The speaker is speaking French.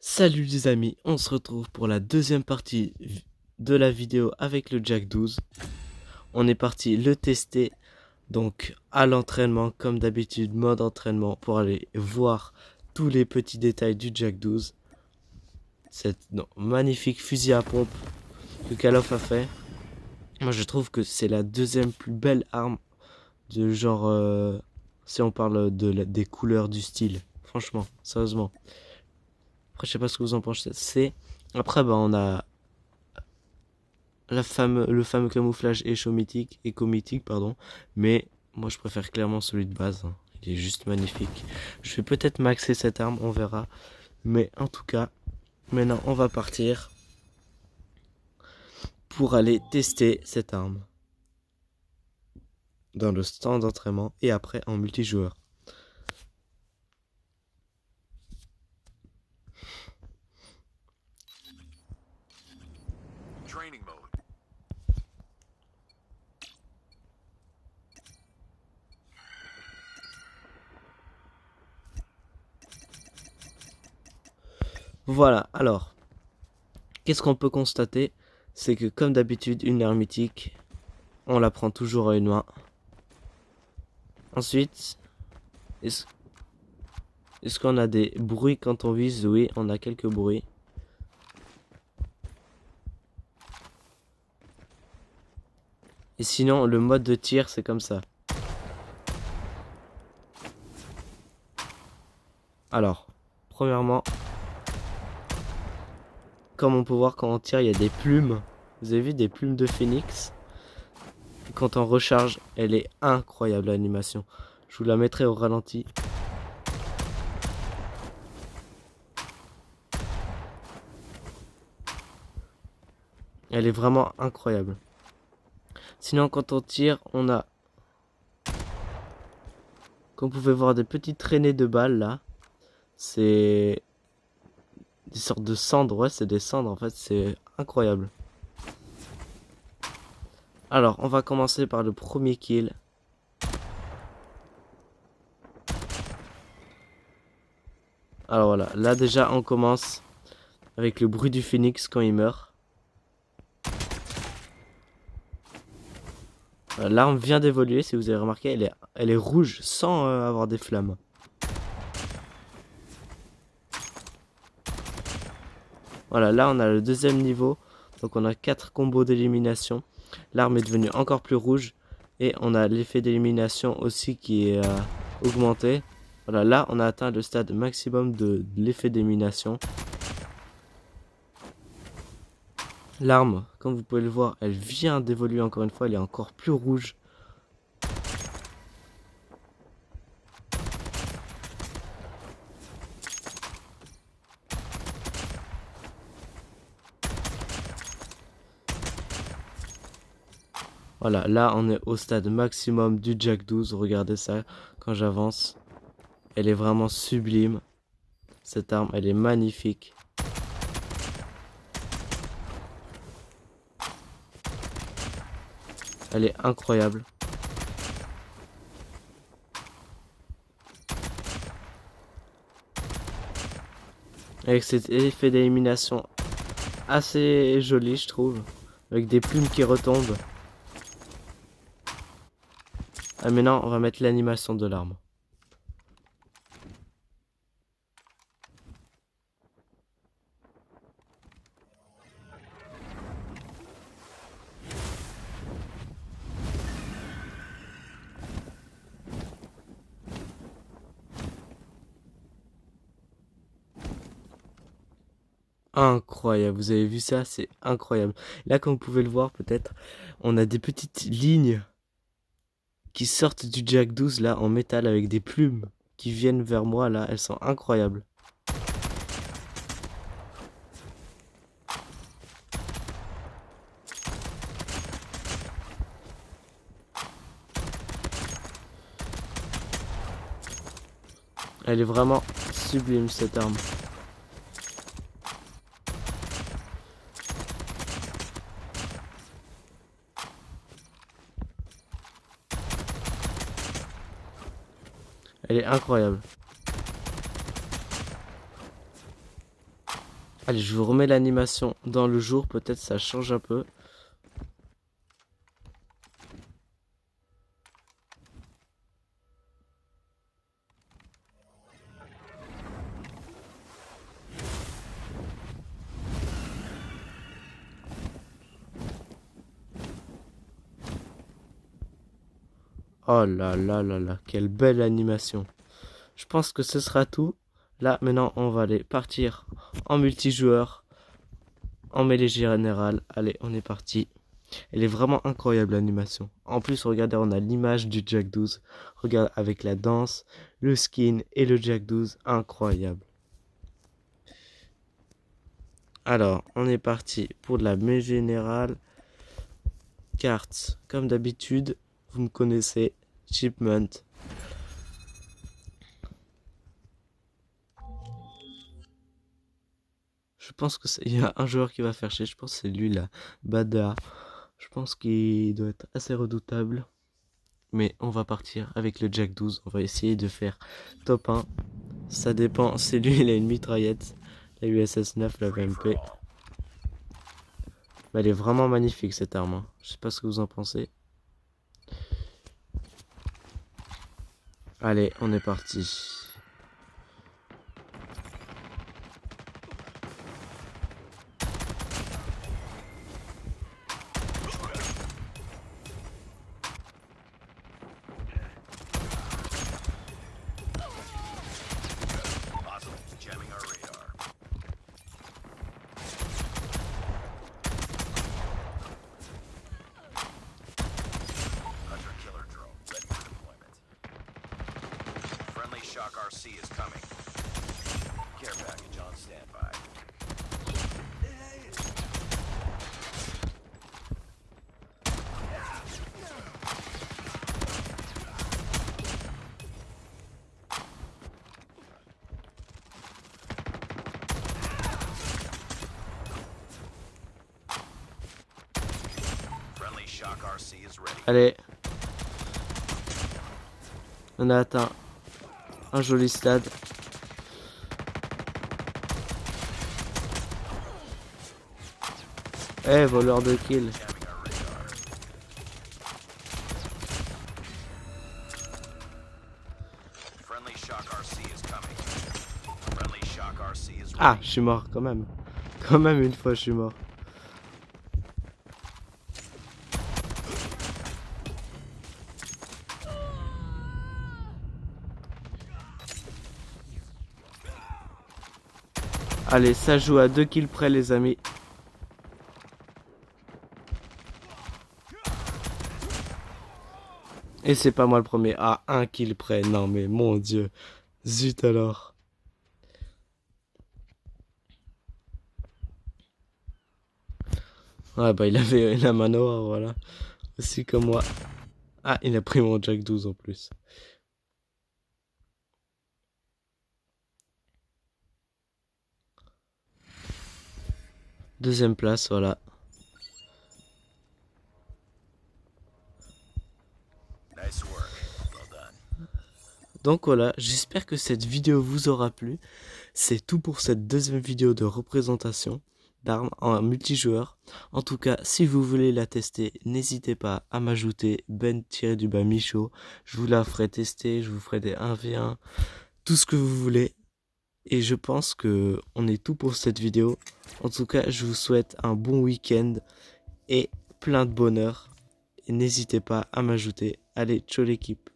Salut les amis, on se retrouve pour la deuxième partie de la vidéo avec le Jack 12. On est parti le tester, donc à l'entraînement comme d'habitude, mode entraînement pour aller voir tous les petits détails du Jack 12. Cette magnifique fusil à pompe que Call of a fait. Moi je trouve que c'est la deuxième plus belle arme de genre, si on parle des couleurs du style. Franchement, sérieusement. Après je sais pas ce que vous en pensez. Après on a le fameux camouflage éco-mythique, pardon. Mais moi, je préfère clairement celui de base, hein. Il est juste magnifique. Je vais peut-être maxer cette arme, on verra. Mais en tout cas, maintenant, on va partir pour aller tester cette arme dans le stand d'entraînement et après en multijoueur. Training mode. Voilà, alors, qu'est-ce qu'on peut constater? C'est que comme d'habitude, une arme mythique, on la prend toujours à une main. Ensuite, est-ce qu'on a des bruits quand on vise? Oui, on a quelques bruits. Et sinon, le mode de tir, c'est comme ça. Alors, premièrement, comme on peut voir quand on tire, il y a des plumes. Vous avez vu des plumes de phénix? Et quand on recharge, elle est incroyable l'animation. Je vous la mettrai au ralenti. Elle est vraiment incroyable. Sinon, quand on tire, on a, comme vous pouvez voir, des petites traînées de balles là. C'est des sortes de cendres, ouais, c'est des cendres en fait, c'est incroyable. Alors, on va commencer par le premier kill. Alors voilà, là déjà on commence avec le bruit du phénix quand il meurt. L'arme vient d'évoluer, si vous avez remarqué, elle est rouge sans avoir des flammes. Voilà, là on a le deuxième niveau, donc on a 4 combos d'élimination. L'arme est devenue encore plus rouge et on a l'effet d'élimination aussi qui est augmenté. Voilà, là on a atteint le stade maximum de l'effet d'élimination. L'arme, comme vous pouvez le voir, elle vient d'évoluer encore une fois, elle est encore plus rouge. Voilà, là on est au stade maximum du Jack 12, regardez ça quand j'avance. Elle est vraiment sublime, cette arme, elle est magnifique. Elle est incroyable. Avec cet effet d'élimination assez joli, je trouve. Avec des plumes qui retombent. Ah, maintenant, on va mettre l'animation de l'arme. Incroyable, vous avez vu ça? C'est incroyable. Là, comme vous pouvez le voir, peut-être, on a des petites lignes qui sortent du Jack 12 là en métal avec des plumes qui viennent vers moi là. Elles sont incroyables. Elle est vraiment sublime cette arme. Elle est incroyable. Allez, je vous remets l'animation dans le jour, peut-être ça change un peu. Oh là là là là, quelle belle animation. Je pense que ce sera tout. Là, maintenant, on va aller partir en multijoueur, en mêlée générale. Allez, on est parti. Elle est vraiment incroyable l'animation. En plus, regardez, on a l'image du Jack 12. Regarde avec la danse, le skin et le Jack 12. Incroyable. Alors, on est parti pour de la mêlée générale. Cartes, comme d'habitude, vous me connaissez. Shipment. Je pense qu'il y a un joueur qui va faire chier. Je pense que c'est lui là. Bada. Je pense qu'il doit être assez redoutable. Mais on va partir avec le Jack 12. On va essayer de faire top 1. Ça dépend. C'est lui, il a une mitraillette. La USS 9, la VMP. Mais elle est vraiment magnifique cette arme. Hein. Je sais pas ce que vous en pensez. Allez, on est parti. Shock RC is coming. Care package on standby. Friendly Shock RC is ready. Allez. On a atteint un joli stade. Eh, voleur de kill. Ah, je suis mort quand même. Quand même une fois, je suis mort. Allez, ça joue à 2 kills près, les amis. Et c'est pas moi le premier. À 1 kill près. Non, mais mon Dieu. Zut alors. Ouais, bah il avait la mano, voilà. Aussi comme moi. Ah, il a pris mon Jack 12 en plus. Deuxième place, voilà. Donc voilà, j'espère que cette vidéo vous aura plu. C'est tout pour cette deuxième vidéo de représentation d'armes en multijoueur. En tout cas, si vous voulez la tester, n'hésitez pas à m'ajouter Ben-du-bas Michaud. Je vous la ferai tester, je vous ferai des 1v1, tout ce que vous voulez. Et je pense que on est tout pour cette vidéo. En tout cas, je vous souhaite un bon week-end et plein de bonheur. Et n'hésitez pas à m'ajouter. Allez, ciao l'équipe.